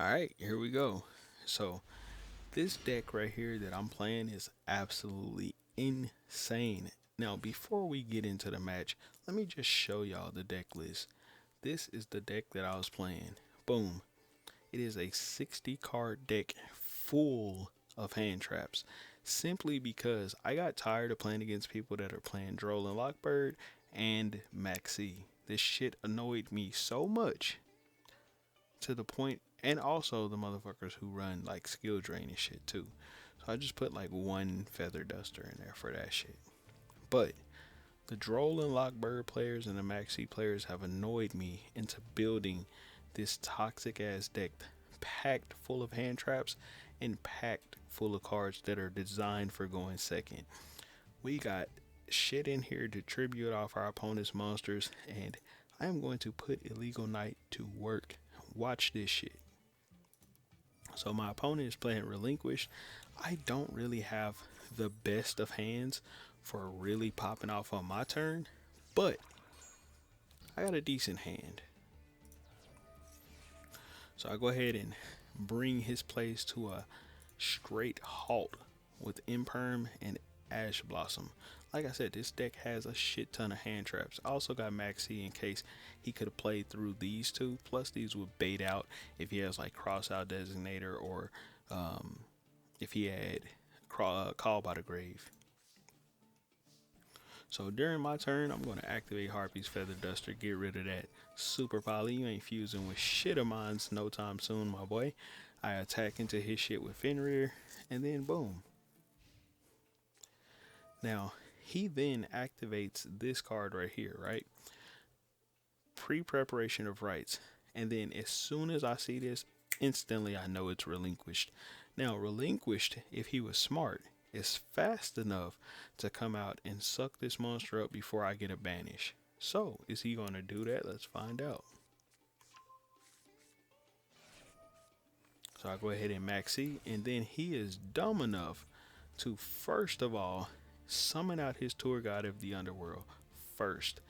Alright, here we go. So, this deck right here that I'm playing is absolutely insane. Now, before we get into the match, let me just show y'all the deck list. This is the deck that I was playing. Boom. It is a 60 card deck full of hand traps. Simply because I got tired of playing against people that are playing Droll and Lockbird and Maxi. This shit annoyed me so much to the point, and also the motherfuckers who run like skill drain and shit too. So I just put like one feather duster in there for that shit. But the Droll and Lockbird players and the Maxi players have annoyed me into building this toxic ass deck packed full of hand traps and packed full of cards that are designed for going second. We got shit in here to tribute off our opponent's monsters, and I am going to put Illegal Knight to work. Watch this shit. So my opponent is playing Relinquished. I don't really have the best of hands for really popping off on my turn, but I got a decent hand. So I go ahead and bring his plays to a straight halt with Imperm and Ash Blossom. Like I said, this deck has a shit ton of hand traps. I also got Maxi in case he could have played through these two. Plus these would bait out if he has like Cross Out Designator, or if he had Call by the Grave. So during my turn, I'm going to activate Harpy's Feather Duster, get rid of that Super Poly. You ain't fusing with shit of mine no time soon, my boy. I attack into his shit with Fenrir, and then boom. Now, he then activates this card right here, right? Pre-preparation of rights. And then as soon as I see this, instantly I know it's Relinquished. Now, Relinquished, if he was smart, is fast enough to come out and suck this monster up before I get a banish. So, is he going to do that? Let's find out. So I go ahead and Maxi, and then he is dumb enough to first of all summon out his tour guide of the underworld first.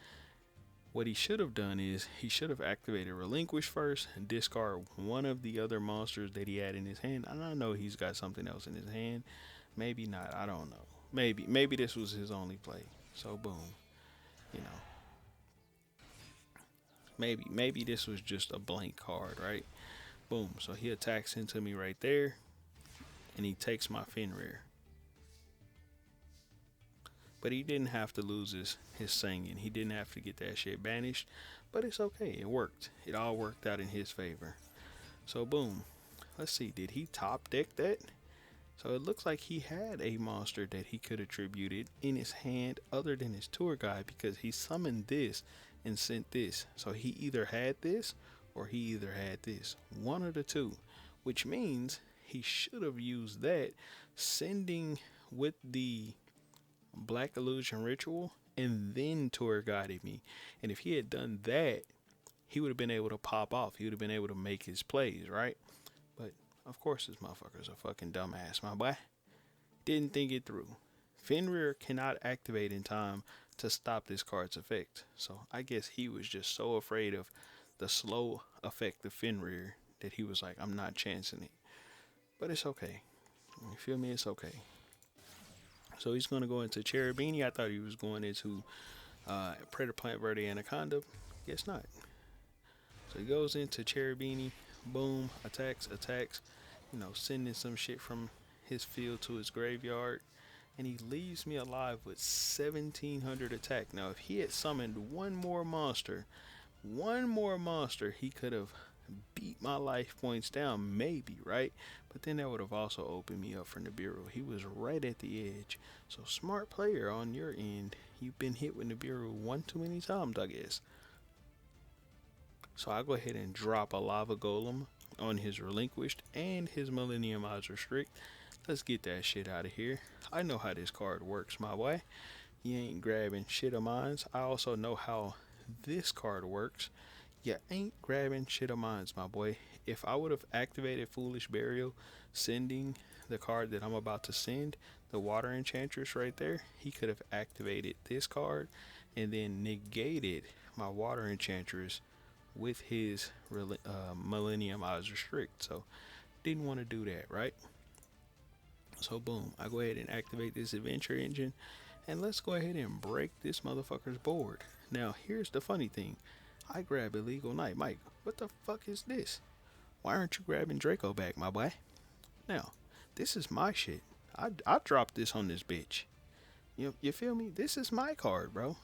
What he should have done is he should have activated Relinquish first and discard one of the other monsters that he had in his hand. And I know he's got something else in his hand. Maybe not. I don't know. Maybe this was his only play. So boom. You know. Maybe this was just a blank card, right? Boom. So he attacks into me right there. And he takes my Fenrir. But he didn't have to lose his singing. He didn't have to get that shit banished. But it's okay. It worked. It all worked out in his favor. So boom. Let's see. Did he top deck that? So it looks like he had a monster that he could have tributed in his hand other than his tour guide, because he summoned this and sent this. So he either had this or he either had this. One of the two. Which means he should have used that, sending with the Black Illusion Ritual, and then tour guided me. And if he had done that, he would have been able to pop off. He would have been able to make his plays, right? But of course this motherfucker's a fucking dumbass, my boy. Didn't think it through. Fenrir cannot activate in time to stop this card's effect. So I guess he was just so afraid of the slow effect of Fenrir that he was like, I'm not chancing it. But it's okay. You feel me? It's okay. So he's going to go into Cherubini. I thought he was going into Predator Plant Verde Anaconda. Guess not. So he goes into Cherubini. Boom. Attacks. You know, sending some shit from his field to his graveyard. And he leaves me alive with 1700 attack. Now, if he had summoned one more monster, he could have beat my life points down, maybe, right? But then that would have also opened me up for Nibiru. He was right at the edge. So smart player on your end. You've been hit with Nibiru one too many times, I guess. So I go ahead and drop a Lava Golem on his Relinquished and his Millenniumizer Strict. Let's get that shit out of here. I know how this card works, my boy. You ain't grabbing shit of mine. I also know how this card works. You ain't grabbing shit of mine, my boy. If I would have activated Foolish Burial, sending the card that I'm about to send, the Water Enchantress right there, he could have activated this card and then negated my Water Enchantress with his Millennium Eyes Restrict. So didn't want to do that, right? So boom, I go ahead and activate this adventure engine, and let's go ahead and break this motherfucker's board. Now here's the funny thing. I grab Illegal Knight. Mike, what the fuck is this? Why aren't you grabbing Draco back, my boy? Now, this is my shit. I dropped this on this bitch. You feel me? This is my card, bro.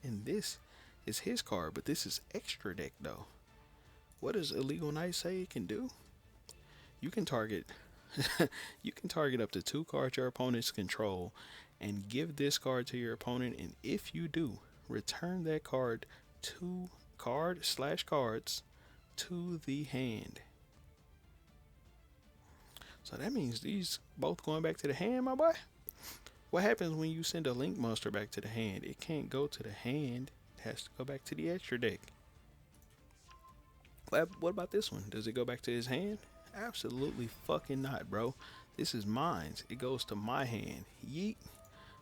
And this is his card, but this is extra deck though. What does Illegal Knight say it can do? You can target you can target up to 2 cards your opponents control and give this card to your opponent, and if you do, return that card to cards to the hand. So that means these both going back to the hand, my boy. What happens when you send a link monster back to the hand? It can't go to the hand. It has to go back to the extra deck. What about this one? Does it go back to his hand? Absolutely fucking not, bro. This is mine. It goes to my hand. Yeet.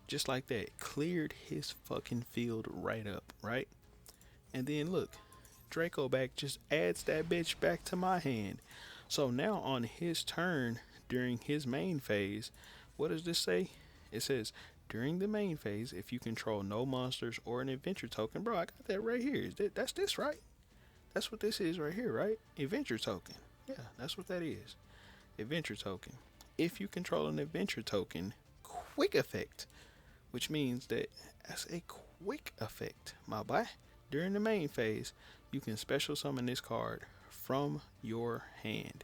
Just like that. Cleared his fucking field right up, right? And then look. Draco back just adds that bitch back to my hand. So now on his turn, during his main phase, what does this say? It says, during the main phase, if you control no monsters or an adventure token. Bro, I got that right here. That's this, right? That's what this is right here, right? Adventure token. Yeah, that's what that is. Adventure token. If you control an adventure token, quick effect. Which means that that's a quick effect, my boy. During the main phase, you can special summon this card from your hand,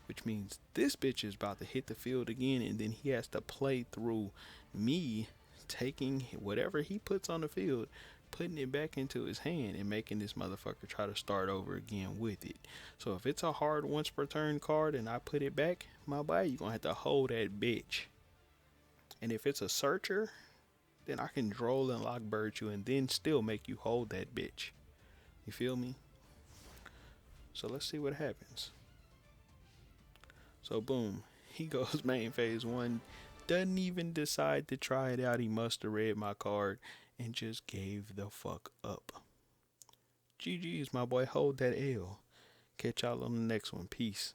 which means this bitch is about to hit the field again, and then he has to play through me taking whatever he puts on the field, putting it back into his hand, and making this motherfucker try to start over again with it. So if it's a hard once per turn card and I put it back, my boy, you're gonna have to hold that bitch. And if it's a searcher, then I can droll and lock bird you and then still make you hold that bitch. You feel me? So let's see what happens. So boom, he goes main phase 1, doesn't even decide to try it out. He must have read my card and just gave the fuck up. GG's, my boy. Hold that L. Catch y'all on the next one. Peace.